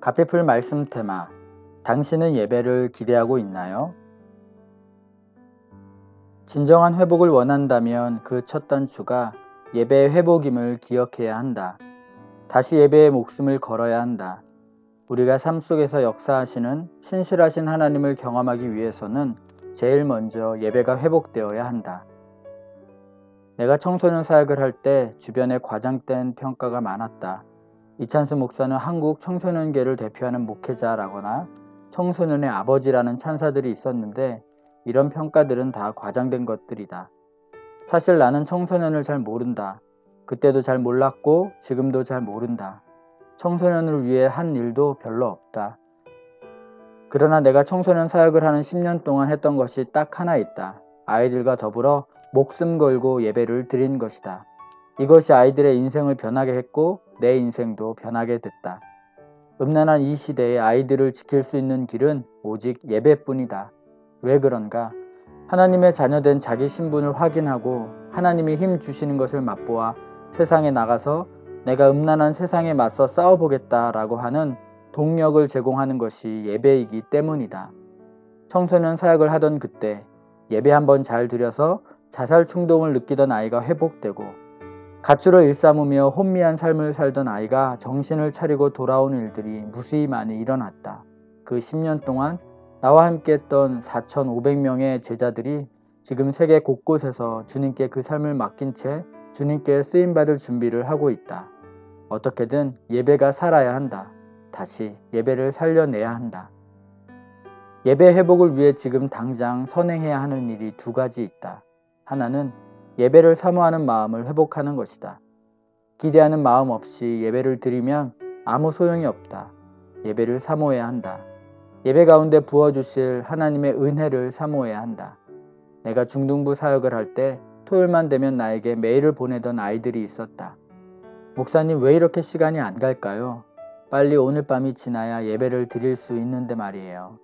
가피풀 말씀 테마. 당신은 예배를 기대하고 있나요? 진정한 회복을 원한다면 그 첫 단추가 예배의 회복임을 기억해야 한다. 다시 예배에 목숨을 걸어야 한다. 우리가 삶 속에서 역사하시는 신실하신 하나님을 경험하기 위해서는 제일 먼저 예배가 회복되어야 한다. 내가 청소년 사역을 할 때 주변에 과장된 평가가 많았다. 이찬수 목사는 한국 청소년계를 대표하는 목회자라거나 청소년의 아버지라는 찬사들이 있었는데 이런 평가들은 다 과장된 것들이다. 사실 나는 청소년을 잘 모른다. 그때도 잘 몰랐고 지금도 잘 모른다. 청소년을 위해 한 일도 별로 없다. 그러나 내가 청소년 사역을 하는 10년 동안 했던 것이 딱 하나 있다. 아이들과 더불어 목숨 걸고 예배를 드린 것이다. 이것이 아이들의 인생을 변하게 했고 내 인생도 변하게 됐다. 음란한 이 시대에 아이들을 지킬 수 있는 길은 오직 예배뿐이다. 왜 그런가? 하나님의 자녀된 자기 신분을 확인하고 하나님이 힘 주시는 것을 맛보아 세상에 나가서 내가 음란한 세상에 맞서 싸워보겠다라고 하는 동력을 제공하는 것이 예배이기 때문이다. 청소년 사역을 하던 그때 예배 한번 잘 드려서 자살 충동을 느끼던 아이가 회복되고 가출을 일삼으며 혼미한 삶을 살던 아이가 정신을 차리고 돌아온 일들이 무수히 많이 일어났다. 그 10년 동안 나와 함께 했던 4,500명의 제자들이 지금 세계 곳곳에서 주님께 그 삶을 맡긴 채 주님께 쓰임받을 준비를 하고 있다. 어떻게든 예배가 살아야 한다. 다시 예배를 살려내야 한다. 예배 회복을 위해 지금 당장 선행해야 하는 일이 두 가지 있다. 하나는 예배를 사모하는 마음을 회복하는 것이다. 기대하는 마음 없이 예배를 드리면 아무 소용이 없다. 예배를 사모해야 한다. 예배 가운데 부어주실 하나님의 은혜를 사모해야 한다. 내가 중등부 사역을 할 때 토요일만 되면 나에게 메일을 보내던 아이들이 있었다. 목사님, 왜 이렇게 시간이 안 갈까요? 빨리 오늘 밤이 지나야 예배를 드릴 수 있는데 말이에요.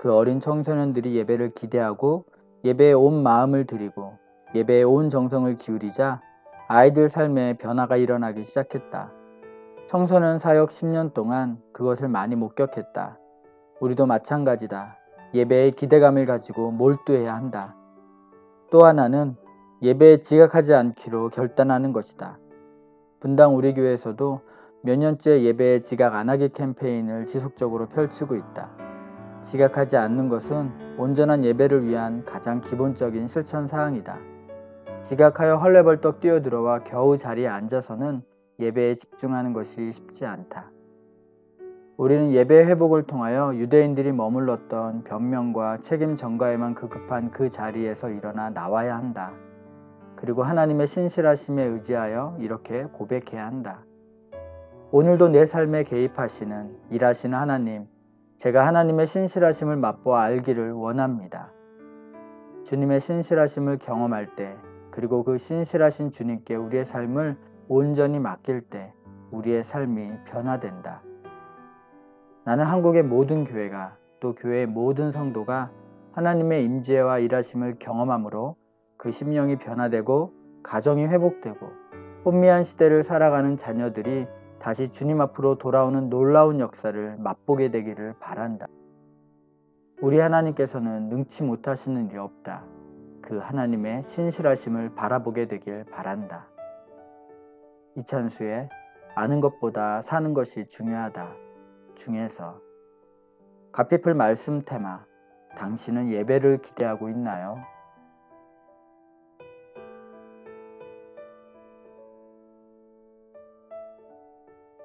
그 어린 청소년들이 예배를 기대하고 예배에 온 마음을 드리고 예배에 온 정성을 기울이자 아이들 삶에 변화가 일어나기 시작했다. 청소년 사역 10년 동안 그것을 많이 목격했다. 우리도 마찬가지다. 예배에 기대감을 가지고 몰두해야 한다. 또 하나는 예배에 지각하지 않기로 결단하는 것이다. 분당 우리 교회에서도 몇 년째 예배에 지각 안 하기 캠페인을 지속적으로 펼치고 있다. 지각하지 않는 것은 온전한 예배를 위한 가장 기본적인 실천 사항이다. 지각하여 헐레벌떡 뛰어들어와 겨우 자리에 앉아서는 예배에 집중하는 것이 쉽지 않다. 우리는 예배 회복을 통하여 유대인들이 머물렀던 변명과 책임 전가에만 급급한 그 자리에서 일어나 나와야 한다. 그리고 하나님의 신실하심에 의지하여 이렇게 고백해야 한다. 오늘도 내 삶에 개입하시는 일하시는 하나님, 제가 하나님의 신실하심을 맛보아 알기를 원합니다. 주님의 신실하심을 경험할 때, 그리고 그 신실하신 주님께 우리의 삶을 온전히 맡길 때 우리의 삶이 변화된다. 나는 한국의 모든 교회가 또 교회의 모든 성도가 하나님의 임재와 일하심을 경험함으로 그 심령이 변화되고 가정이 회복되고 혼미한 시대를 살아가는 자녀들이 다시 주님 앞으로 돌아오는 놀라운 역사를 맛보게 되기를 바란다. 우리 하나님께서는 능치 못하시는 일이 없다. 그 하나님의 신실하심을 바라보게 되길 바란다. 이찬수의 아는 것보다 사는 것이 중요하다 중에서 가피풀 말씀 테마. 당신은 예배를 기대하고 있나요?